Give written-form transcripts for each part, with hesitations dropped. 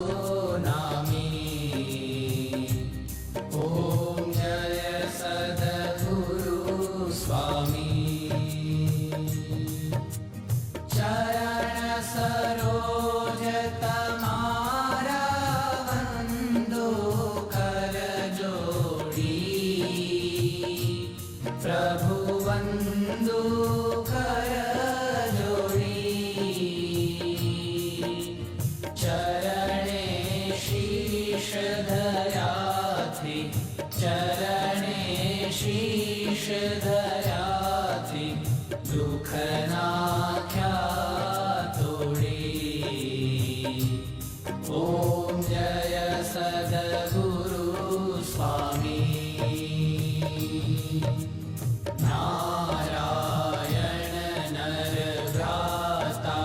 नामी। ॐ जय सद्गुरु स्वामी। चरण सरोज तमारा वंदो कर जोड़ी। प्रभु वंदो कर जोड़ी। चरणे शीश धरा थी। चरणे शीश धरा थी। दुख नाख्या तोड़ी। ॐ जय सद्गुरु स्वामी। नारायण नर भ्राता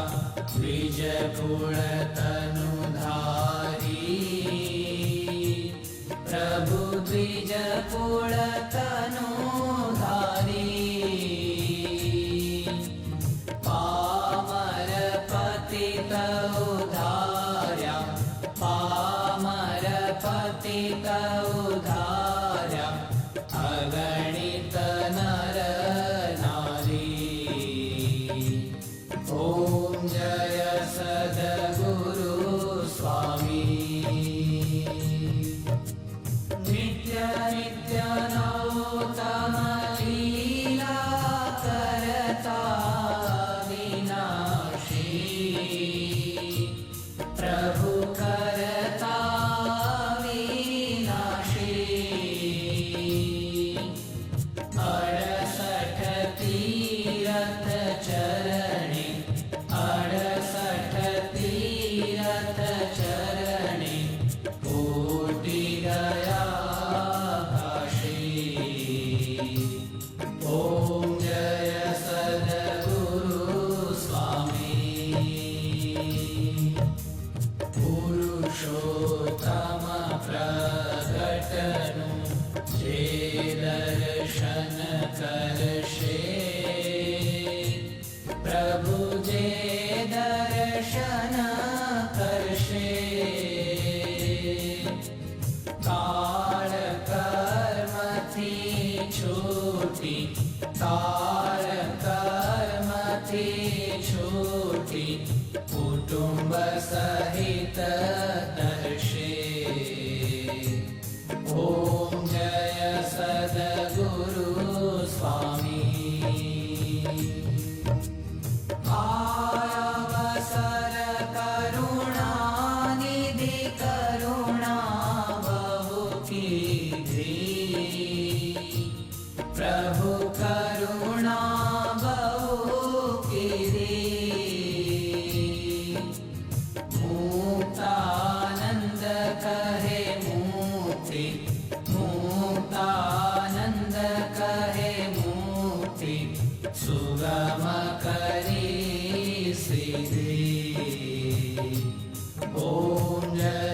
द्विज कुल तनुधारी। प्रभु द्विज कुल तनुधारी। पामर पतित उधार्या। पामर पतित उधार्या। अगणित नर नारी। ॐ जय सद्गुरु स्वामी। नित्य नित्य नौतम लीला करता विनाशी। प्रभु करता विनाशी। 68 तीरथ चरणे। 68 तीरथ चरणे। कोटि गया काशी। ॐ जय सद्गुरु स्वामी। पुरुषोत्तम प्रगटनु जे दर्शन करशे। प्रभु जे दर्शन करशे। काल कर्म थी छूटी। काल कर्म थी छूटी। कुटुंब सहित दर्शे। ॐ जय सद्गुरु स्वामी। आयावसर करुणा निधि करुणा बहु कीधी। प्रभु करुणा बहु कीधी। मुक्तानंद कहे मुक्ति। मुक्तानंद कहे मुक्ति। सुगम करी सिद्धि। ॐ जय